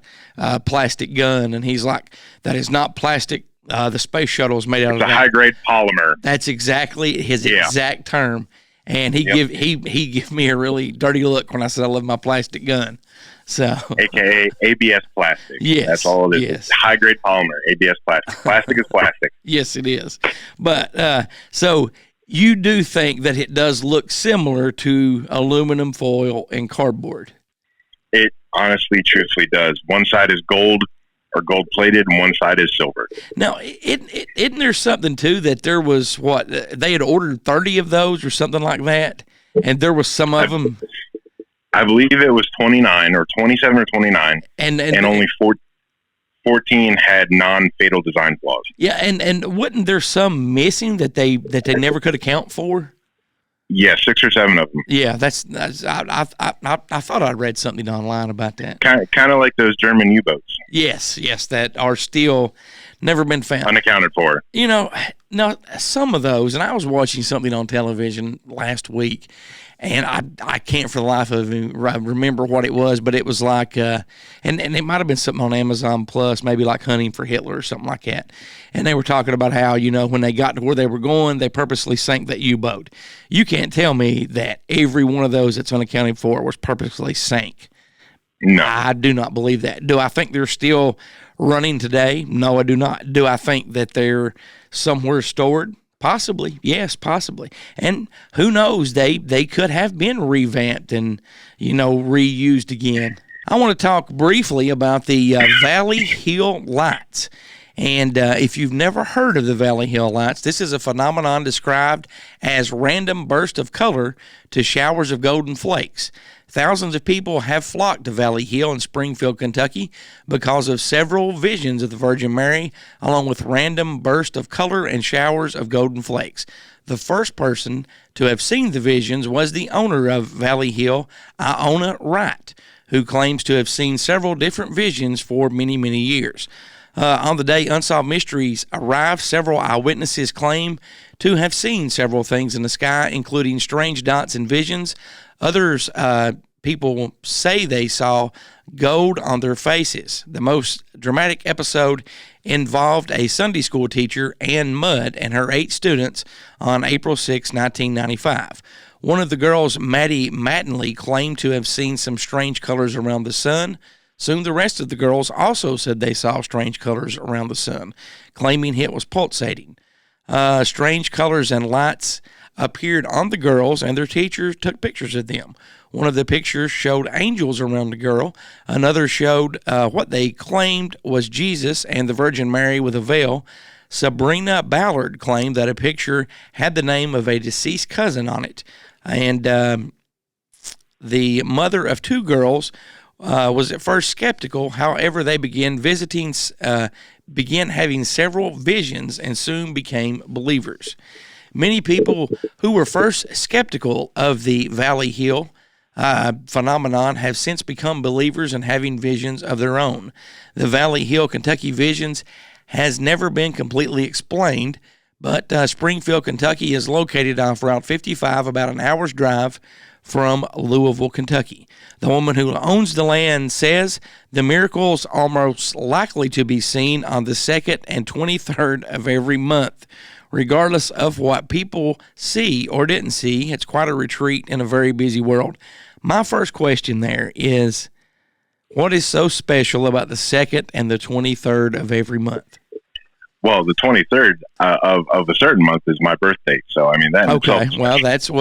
plastic gun, and he's like, that is not plastic. The space shuttle is made out of high grade polymer. That's exactly his exact term, and he gave me a really dirty look when I said I love my plastic gun. So, AKA ABS plastic. Yes. That's all it is. Yes. High grade polymer, ABS plastic. Plastic is plastic. Yes, it is. But so you do think that it does look similar to aluminum foil and cardboard? It honestly, truthfully does. One side is gold or gold plated and one side is silver. Now, isn't there something too that there was they had ordered 30 of those or something like that? And there was some of them. I believe it was 29 or 27 or 29, and only 14 had non-fatal design flaws. Yeah, and wasn't there some missing that they never could account for? Yeah, 6 or 7 of them. Yeah, that's I thought I read something online about that. Kind of like those German U-boats. Yes, that are still never been found, unaccounted for. No, some of those, and I was watching something on television last week. And I can't for the life of me remember what it was, but it was like, and it might have been something on Amazon Plus, maybe like Hunting for Hitler or something like that. And they were talking about how, when they got to where they were going, they purposely sank that U-boat. You can't tell me that every one of those that's unaccounted for was purposely sank. No. I do not believe that. Do I think they're still running today? No, I do not. Do I think that they're somewhere stored? Possibly, yes, possibly. And who knows, they could have been revamped and, reused again. I want to talk briefly about the Valley Hill Lights. And if you've never heard of the Valley Hill Lights, this is a phenomenon described as random burst of color to showers of golden flakes. Thousands of people have flocked to Valley Hill in Springfield, Kentucky because of several visions of the Virgin Mary, along with random bursts of color and showers of golden flakes. The first person to have seen the visions was the owner of Valley Hill, Iona Wright, who claims to have seen several different visions for many, many years. On the day Unsolved Mysteries arrived, several eyewitnesses claim to have seen several things in the sky, including strange dots and visions. Others, people say they saw gold on their faces. The most dramatic episode involved a Sunday school teacher, Ann Mudd, and her 8 students on April 6, 1995. One of the girls, Maddie Mattingly, claimed to have seen some strange colors around the sun. Soon the rest of the girls also said they saw strange colors around the sun, claiming it was pulsating. Strange colors and lights appeared on the girls, and their teachers took pictures of them. One of the pictures showed angels around the girl. Another showed what they claimed was Jesus and the Virgin Mary with a veil. Sabrina Ballard claimed that a picture had the name of a deceased cousin on it. And the mother of 2 girls was at first skeptical. However, they began having several visions and soon became believers. Many people who were first skeptical of the Valley Hill phenomenon have since become believers and having visions of their own. The Valley Hill, Kentucky visions has never been completely explained, but Springfield, Kentucky is located off Route 55, about an hour's drive from Louisville, Kentucky. The woman who owns the land says the miracles are most likely to be seen on the 2nd and 23rd of every month. Regardless of what people see or didn't see, it's quite a retreat in a very busy world. My first question there is, what is so special about the 2nd and the 23rd of every month? Well, the 23rd of a certain month is my birthday, so I mean that. Okay, well, that's the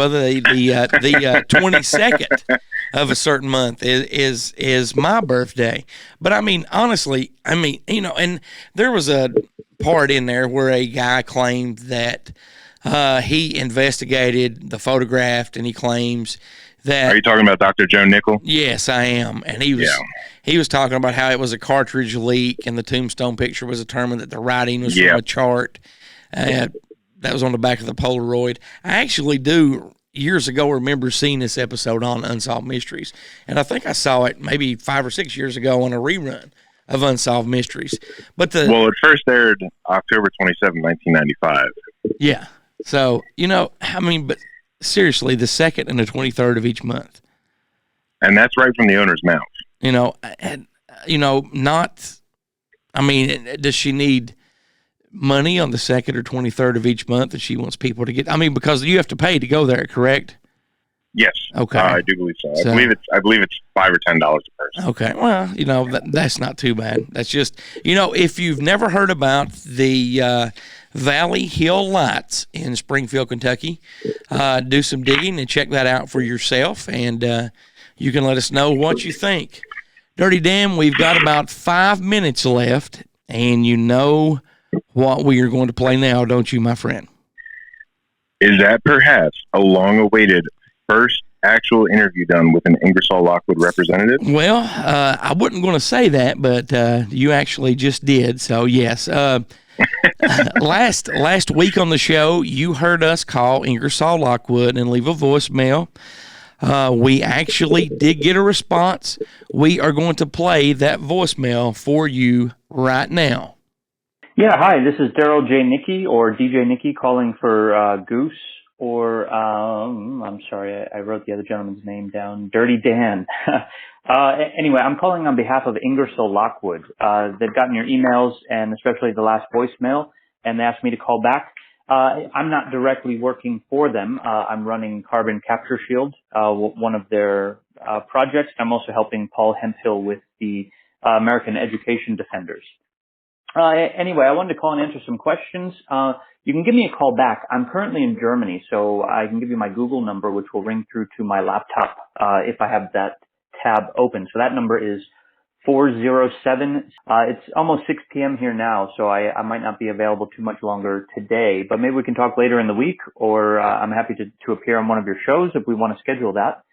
22nd of a certain month is my birthday. But I mean, honestly, and there was a part in there where a guy claimed that he investigated the photograph, and he claims that. Are you talking about Dr. Joe Nickel? Yes, I am, and he was talking about how it was a cartridge leak, and the tombstone picture was determined that the writing was from a chart that was on the back of the Polaroid. I actually do, years ago, remember seeing this episode on Unsolved Mysteries, and I think I saw it maybe 5 or 6 years ago on a rerun of Unsolved Mysteries. But it first aired October 27, 1995. Yeah. So, but seriously, the 2nd and the 23rd of each month. And that's right from the owner's mouth. Does she need money on the 2nd or 23rd of each month that she wants people to get? Because you have to pay to go there, correct? Yes. Okay. I do believe so. I believe it's $5 or $10 a person. Okay. Well, that's not too bad. That's just, if you've never heard about the Valley Hill Lights in Springfield, Kentucky, do some digging and check that out for yourself, and you can let us know what you think. Dirty Dan, we've got about 5 minutes left, and you know what we are going to play now, don't you, my friend? Is that perhaps a long-awaited first actual interview done with an Ingersoll Lockwood representative? Well, I wasn't going to say that, but you actually just did, so yes. Last week on the show, you heard us call Ingersoll Lockwood and leave a voicemail. We actually did get a response. We are going to play that voicemail for you right now. Yeah, hi, this is Daryl J. Nicky, or DJ Nicky, calling for Goose, or, I'm sorry, I wrote the other gentleman's name down, Dirty Dan. Anyway, I'm calling on behalf of Ingersoll Lockwood. They've gotten your emails, and especially the last voicemail, and they asked me to call back. I'm not directly working for them. I'm running Carbon Capture Shield, one of their projects. I'm also helping Paul Hemphill with the American Education Defenders. Anyway, I wanted to call and answer some questions. You can give me a call back. I'm currently in Germany, so I can give you my Google number, which will ring through to my laptop if I have that tab open. So that number is 407. It's almost 6 p.m. here now, so I might not be available too much longer today, but maybe we can talk later in the week, or I'm happy to appear on one of your shows if we want to schedule that.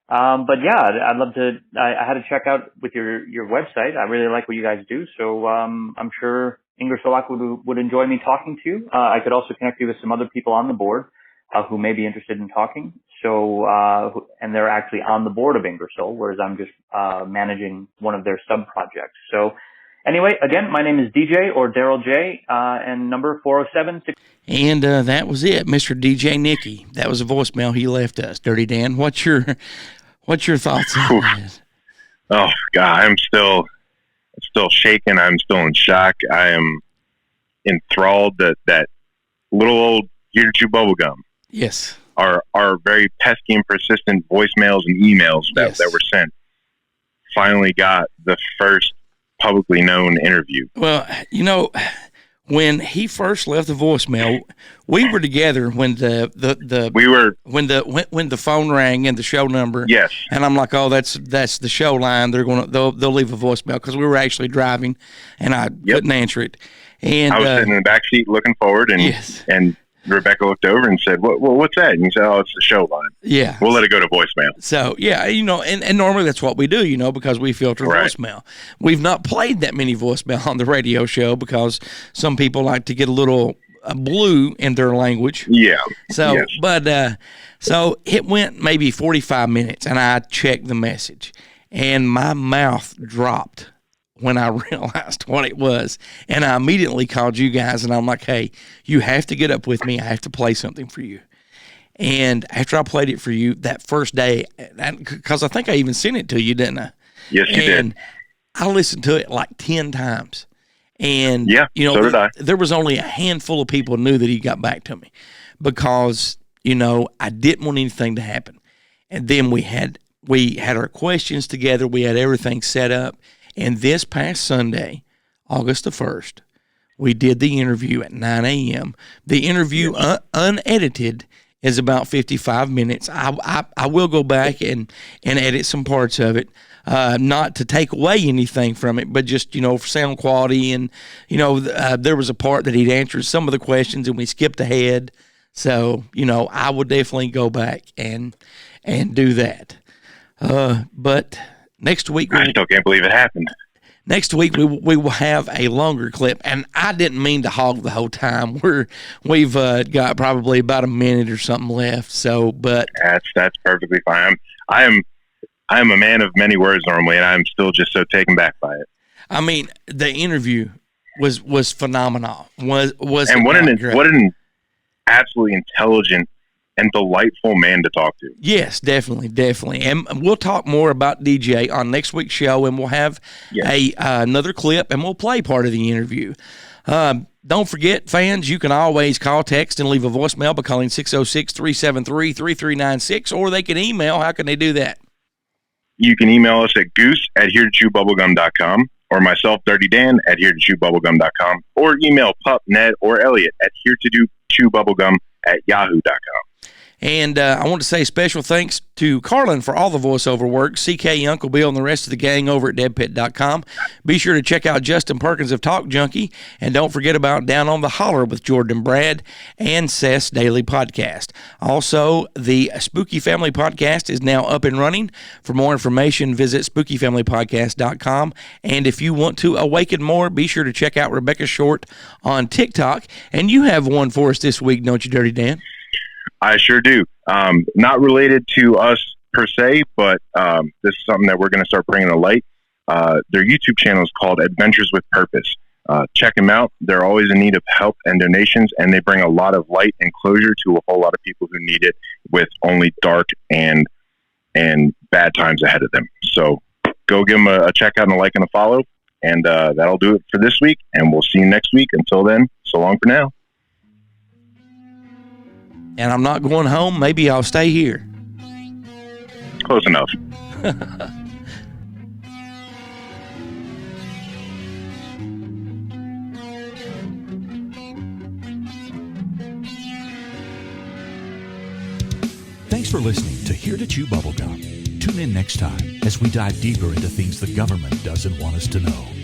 But yeah, I'd love to. I had to check out with your website. I really like what you guys do, so I'm sure Ingersoll would enjoy me talking to you. I could also connect you with some other people on the board who may be interested in talking. So and they're actually on the board of Ingersoll, whereas I'm just managing one of their sub projects. So anyway, again, my name is DJ or Daryl J, and number 407. And that was it, Mr. DJ Nicky. That was a voicemail he left us. Dirty Dan, what's your thoughts on that? Oh God, I'm still shaking. I'm still in shock. I am enthralled that little old Here to Chew Bubblegum. Yes. Our very pesky and persistent voicemails and emails that were sent finally got the first publicly known interview. Well, when he first left the voicemail, we were together when the phone rang and the show number. Yes. And I'm like, oh, that's the show line. They'll leave a voicemail, because we were actually driving and I couldn't answer it. And I was sitting in the back seat looking forward, and Rebecca looked over and said, well, what's that? And he said, oh, it's the show line. Yeah. We'll let it go to voicemail. So, yeah, and normally that's what we do, because we filter voicemail. We've not played that many voicemail on the radio show because some people like to get a little blue in their language. Yeah. So, yes. But, so it went maybe 45 minutes, and I checked the message, and my mouth dropped when I realized what it was. And I immediately called you guys, and I'm like, hey, you have to get up with me. I have to play something for you. And after I played it for you that first day, because I think I even sent it to you, didn't I? Yes, you did. I listened to it like 10 times. And, so did I. There was only a handful of people who knew that he got back to me because, I didn't want anything to happen. And then we had our questions together. We had everything set up. And this past Sunday, August the 1st, we did the interview at 9 a.m. The interview, unedited, is about 55 minutes. I will go back and edit some parts of it, not to take away anything from it, but just, for sound quality. And, there was a part that he'd answered some of the questions, and we skipped ahead. So, I would definitely go back and do that. But next week, I still can't believe it happened. Next week we will have a longer clip, and I didn't mean to hog the whole time. We've got probably about a minute or something left. So, but that's perfectly fine. I am a man of many words normally, and I'm still just so taken back by it. I mean, the interview was phenomenal. Was and what an absolutely intelligent and delightful man to talk to. Yes, definitely. And we'll talk more about DJ on next week's show, and we'll have another clip, and we'll play part of the interview. Don't forget, fans, you can always call, text, and leave a voicemail by calling 606-373-3396, or they can email. How can they do that? You can email us at goose@heretechewbubblegum.com, or myself, Dirty Dan, at heretechewbubblegum.com, or email Pup, Ned, or Elliot at heretechewbubblegum@yahoo.com. And I want to say special thanks to Carlin for all the voiceover work, CK, Uncle Bill, and the rest of the gang over at deadpit.com. Be sure to check out Justin Perkins of Talk Junkie, and don't forget about Down on the Holler with Jordan and Brad and Seth's Daily Podcast. Also, the Spooky Family Podcast is now up and running. For more information, visit spookyfamilypodcast.com. And if you want to awaken more, be sure to check out Rebecca Short on TikTok. And you have one for us this week, don't you, Dirty Dan? I sure do. Not related to us per se, but this is something that we're going to start bringing to light. Their YouTube channel is called Adventures with Purpose. Check them out. They're always in need of help and donations, and they bring a lot of light and closure to a whole lot of people who need it with only dark and bad times ahead of them. So go give them a check out and a like and a follow, and that'll do it for this week, and we'll see you next week. Until then, so long for now. And I'm not going home. Maybe I'll stay here. Close enough. Thanks for listening to Here to Chew Bubblegum. Tune in next time as we dive deeper into things the government doesn't want us to know.